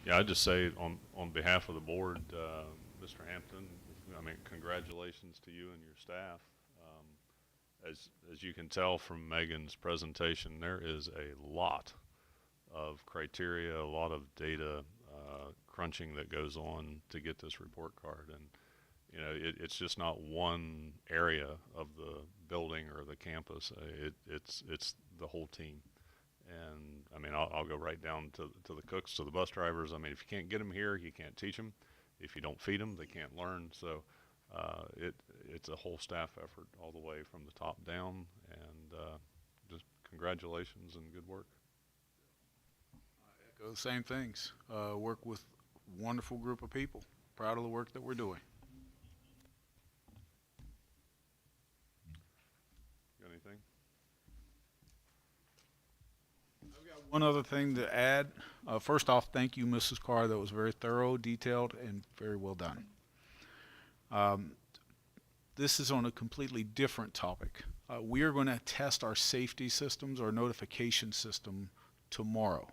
Yeah, I'd just say on behalf of the board, Mr. Hampton, I mean, congratulations to you and your staff. As you can tell from Megan's presentation, there is a lot of criteria, a lot of data crunching that goes on to get this report card. And, you know, it's just not one area of the building or the campus. It's the whole team. And, I mean, I'll go right down to the cooks, to the bus drivers. I mean, if you can't get them here, you can't teach them. If you don't feed them, they can't learn. So it's a whole staff effort all the way from the top down, and just congratulations and good work. I echo the same things. Work with a wonderful group of people. Proud of the work that we're doing. Got anything? I've got one other thing to add. First off, thank you, Mrs. Carr. That was very thorough, detailed, and very well done. This is on a completely different topic. We are going to test our safety systems, our notification system, tomorrow.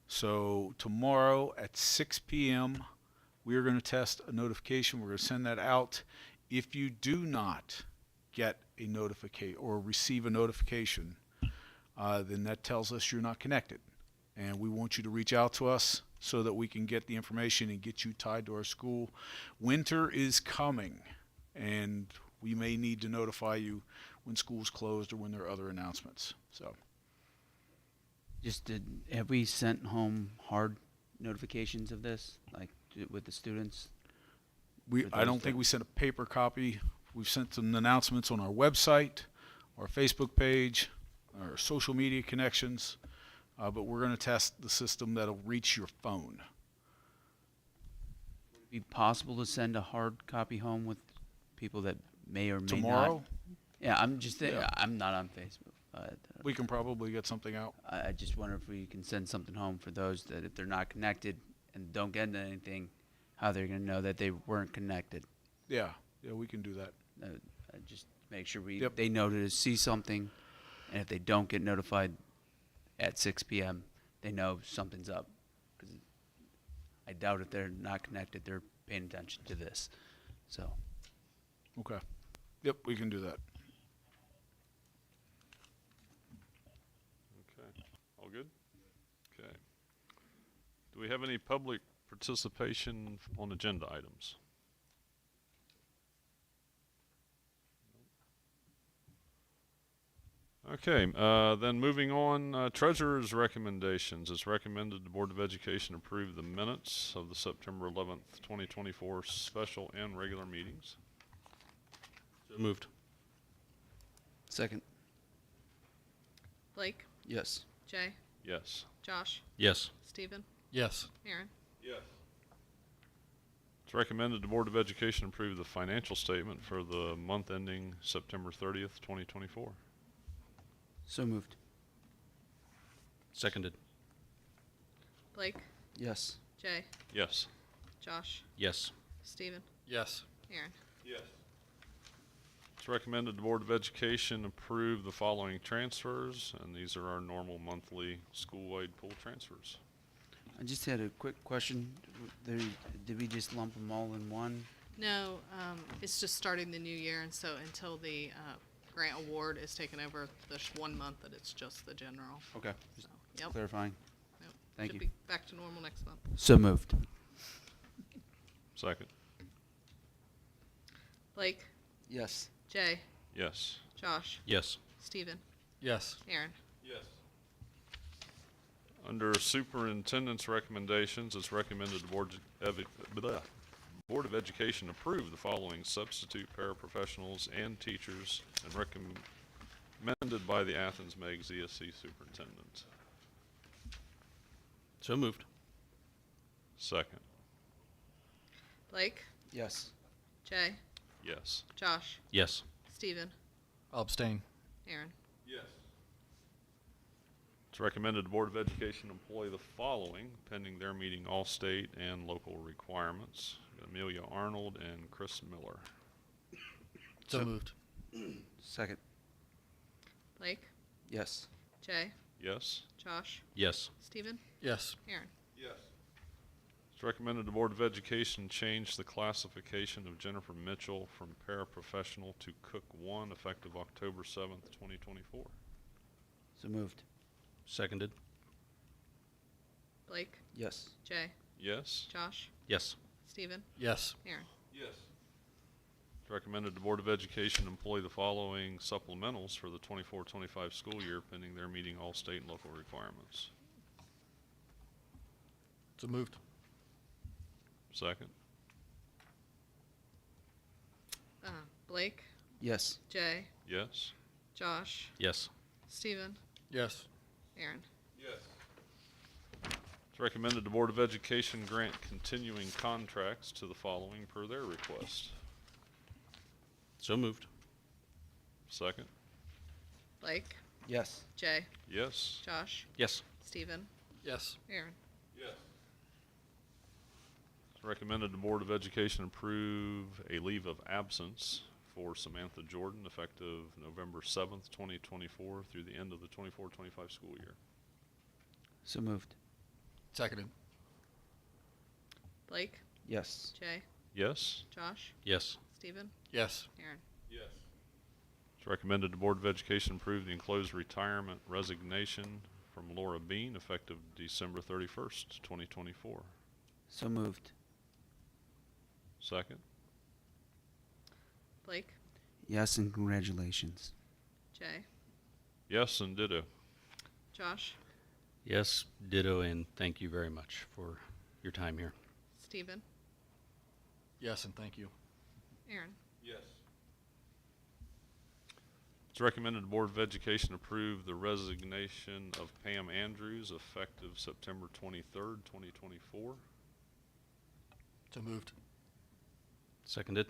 So tomorrow at 6 p.m., we are going to test a notification. We're going to send that out. If you do not get a notification or receive a notification, then that tells us you're not connected. and we want you to reach out to us so that we can get the information and get you tied to our school. Winter is coming, and we may need to notify you when school's closed or when there are other announcements. So Have we sent home hard notifications of this, like with the students? I don't think we sent a paper copy. We've sent some announcements on our website, our Facebook page, our social media connections, but we're going to test the system that'll reach your phone. Would it be possible to send a hard copy home with people that may or may Tomorrow, not? Yeah, I'm just Yeah. I'm not on Facebook. But we can probably get something out. I just wonder if we can send something home for those that if they're not connected and don't get into anything, how they're going to know that they weren't connected. Yeah, we can do that. Just make sure Yep. they know to see something, and if they don't get notified at 6 p.m., they know something's up. Because I doubt if they're not connected, they're paying attention to this. So, Okay. Yep, we can do that. Okay, all good? Okay. Do we have any public participation on agenda items? Okay, then moving on, treasurer's recommendations. It's recommended the Board of Education approve the minutes of the September 11th, 2024 special and regular meetings. So moved. second, Blake, yes. Jay, Yes. Josh, Yes. Stephen, Yes. Aaron. Yes. It's recommended the Board of Education approve the financial statement for the month ending September 30th, 2024. So moved. Seconded. Blake, Yes. Jay, Yes. Josh, Yes. Stephen, Yes. Aaron. Yes. It's recommended the Board of Education approve the following transfers, and these are our normal monthly school-wide pool transfers. I just had a quick question. Did we just lump them all in one? No, it's just starting the new year, and so until the grant award is taken over, there's 1 month that it's just the general. Okay. So, yep. Clarifying. Yep. Thank Should you. be back to normal next month. So moved. Second. Blake, Yes. Jay, Yes. Josh, Yes. Stephen, Yes. Aaron. Yes. Under superintendent's recommendations, it's recommended the Board of Education approve the following substitute paraprofessionals and teachers and recommended by the Athens Meigs ESC superintendent. So moved. Second. Blake, Yes. Jay, Yes. Josh, Yes. Stephen, I'll abstain. Aaron. Yes. It's recommended the Board of Education employ the following pending their meeting all state and local requirements. Amelia Arnold and Chris Miller. So So- moved. Second. Blake, Yes. Jay, Yes. Josh, Yes. Stephen, Yes. Aaron. Yes. It's recommended the Board of Education change the classification of Jennifer Mitchell from paraprofessional to cook 1 effective October 7th, 2024. So moved. Seconded. Blake, Yes. Jay, Yes. Josh, Yes. Stephen, Yes. Aaron. Yes. It's recommended the Board of Education employ the following supplementals for the 24-25 school year pending their meeting all state and local requirements. So moved. Second. Blake, Yes. Jay, Yes. Josh, Yes. Stephen, Yes. Aaron. Yes. It's recommended the Board of Education grant continuing contracts to the following per their request. So moved. Second. Blake, Yes. Jay, Yes. Josh, Yes. Stephen, Yes. Aaron. Yes. It's recommended the Board of Education approve a leave of absence for Samantha Jordan effective November 7th, 2024 through the end of the 24-25 school year. So moved. Seconded. Blake, Yes. Jay, Yes. Josh, Yes. Stephen, Yes. Aaron. Yes. It's recommended the Board of Education approve the enclosed retirement resignation from Laura Bean, effective December 31st, 2024. So moved. Second? Blake, Yes, and congratulations. Jay, Yes, and ditto. Josh, Yes, ditto, and thank you very much for your time here. Stephen, Yes, and thank you. Aaron. Yes. It's recommended the Board of Education approve the resignation of Pam Andrews, effective September 23rd, 2024. So moved. Seconded.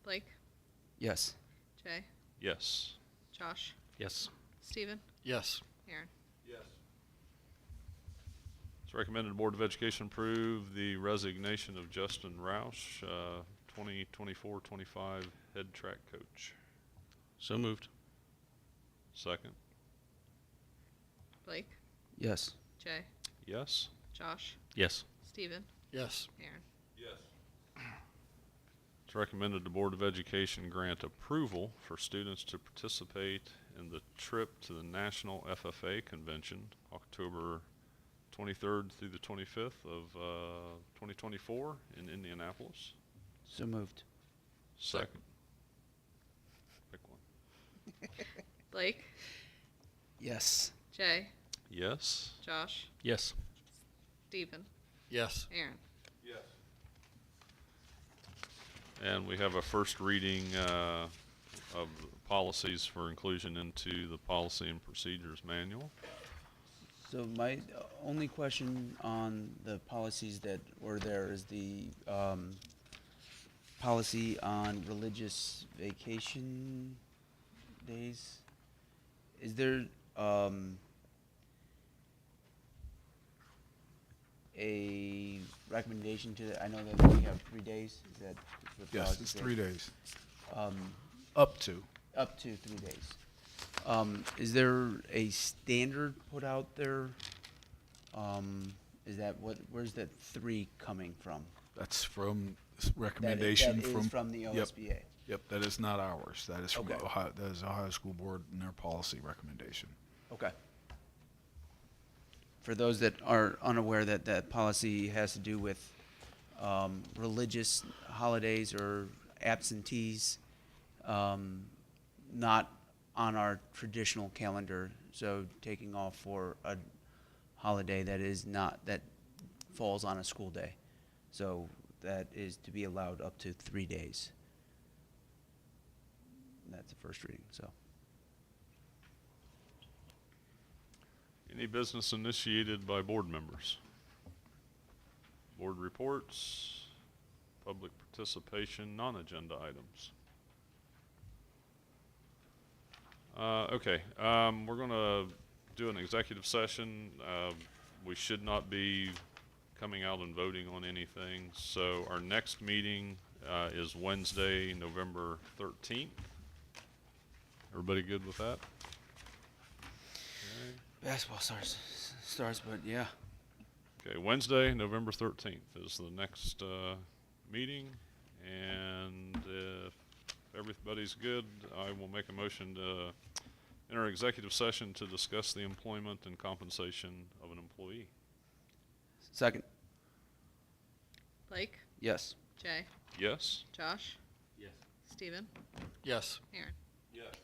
Blake, Yes. Jay, Yes. Josh, Yes. Stephen, Yes. Aaron. Yes. It's recommended the Board of Education approve the resignation of Justin Roush, 2024-25 head track coach. So moved. Second? Blake, Yes. Jay, Yes? Josh, Yes. Stephen, Yes. Aaron. Yes. It's recommended the Board of Education grant approval for students to participate in the trip to the National FFA Convention, October 23rd through the 25th of 2024 in Indianapolis. So moved. Second. Pick one. Blake, Yes. Jay, Yes? Josh, Yes. Stephen, Yes. Aaron. Yes. And we have a first reading of policies for inclusion into the Policy and Procedures Manual. So my only question on the policies that were there is the policy on religious vacation days. Is there a recommendation to that? I know that we have 3 days. Is that what the Yes, policy it's says? 3 days. Um, Up to. Up to 3 days. Is there a standard put out there? Is that where's that 3 coming from? That's from That recommendation is from. from the Yep. OSBA. Yep, that is not ours. That is from Okay. Ohio, that is Ohio School Board and their policy recommendation. Okay. For those that are unaware, that policy has to do with religious holidays or absentees, not on our traditional calendar. So taking off for a holiday that falls on a school day. So that is to be allowed up to 3 days. And that's the first reading, so. Any business initiated by board members? Board reports, public participation, non-agenda items. Okay, we're gonna do an executive session. We should not be coming out and voting on anything. So our next meeting is Wednesday, November 13th. Everybody good with that? Basketball starts, but yeah. Okay, Wednesday, November 13th is the next meeting, and if everybody's good, I will make a motion to enter executive session to discuss the employment and compensation of an employee. Second, Blake, yes. Jay, Yes? Josh, Yes. Stephen, Yes. Aaron. Yes.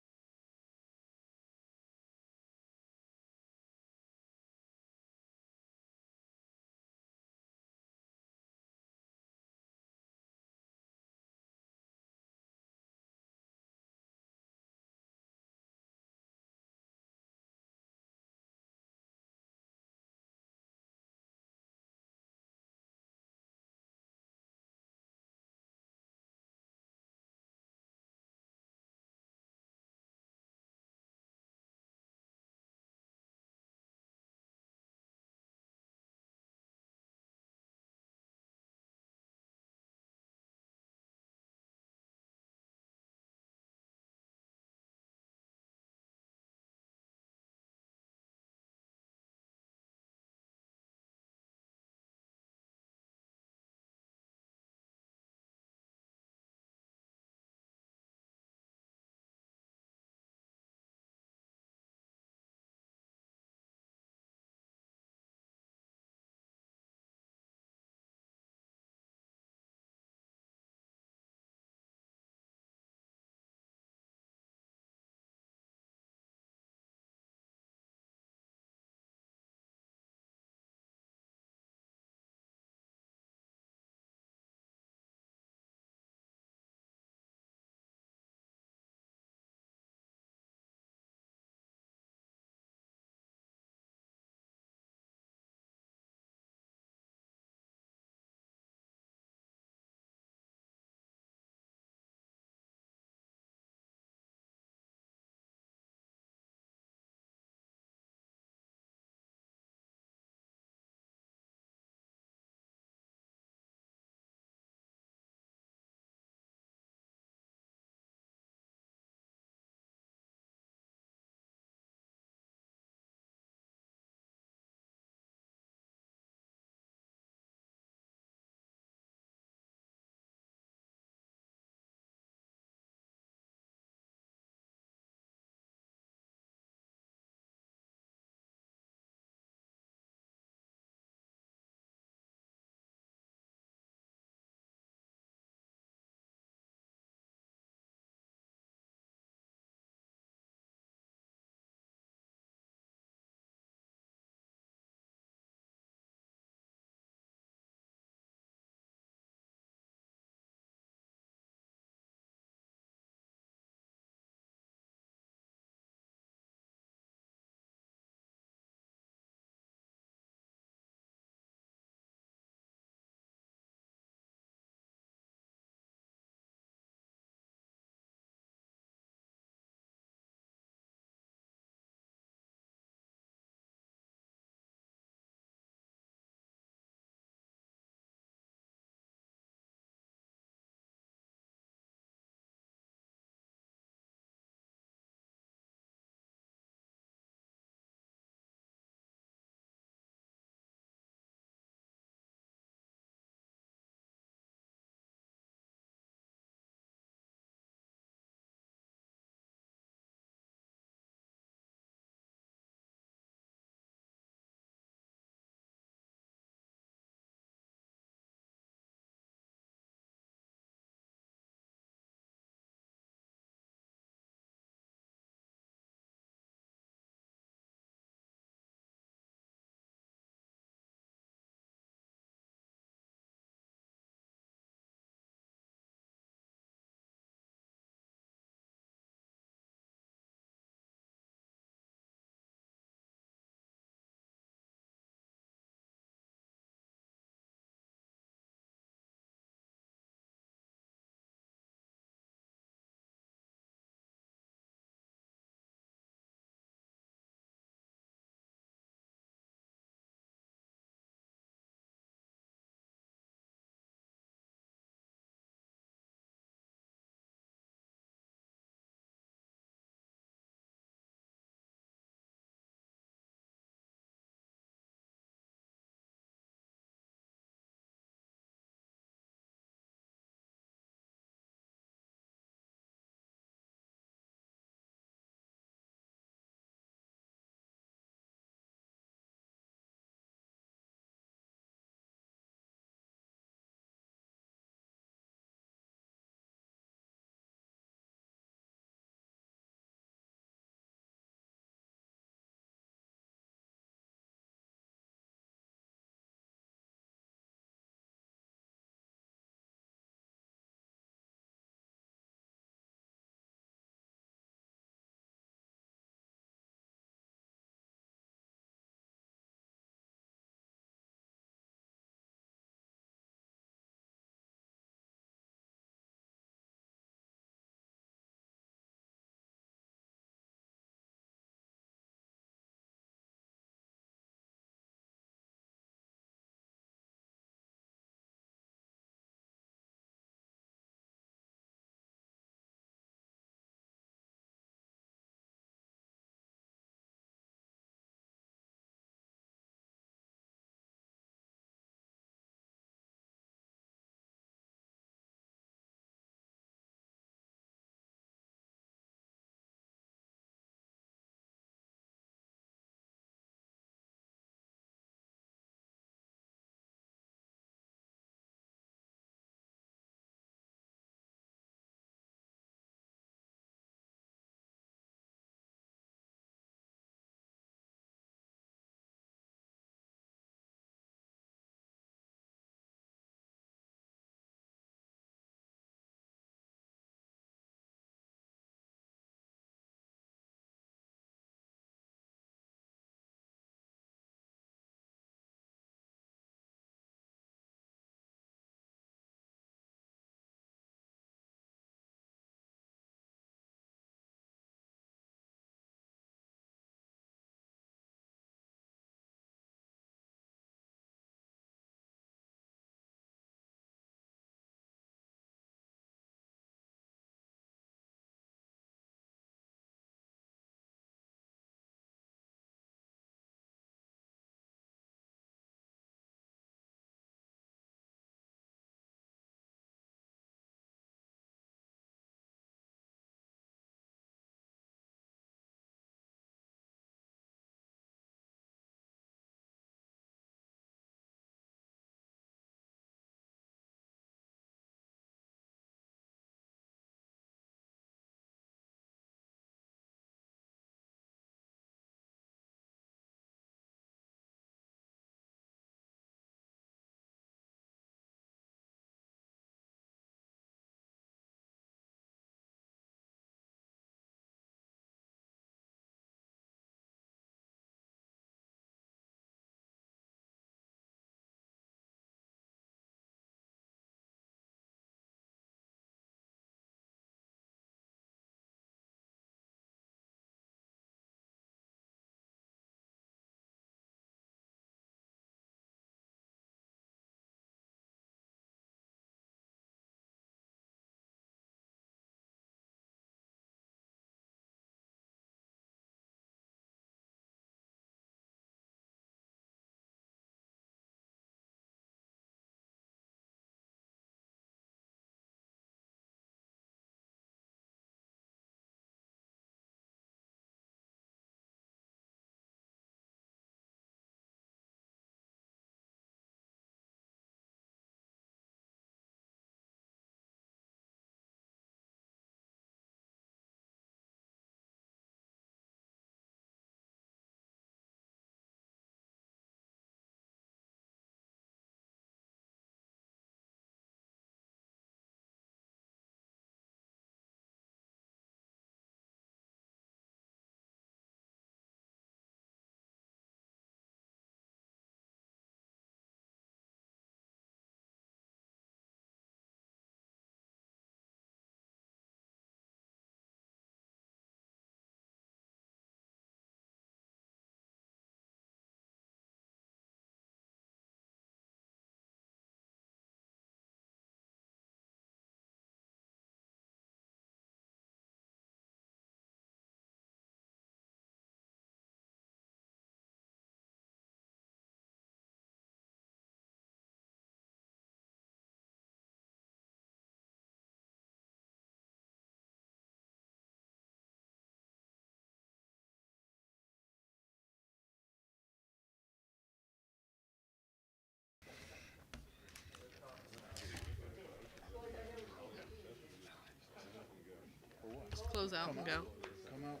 out and go. Come out.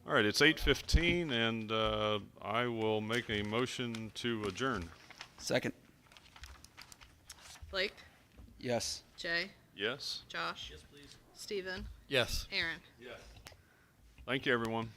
All right, it's 8:15, and I will make a motion to adjourn. Second. Blake, Yes. Jay, Yes? Josh. Yes, please. Steven, Yes. Aaron. Thank you, everyone.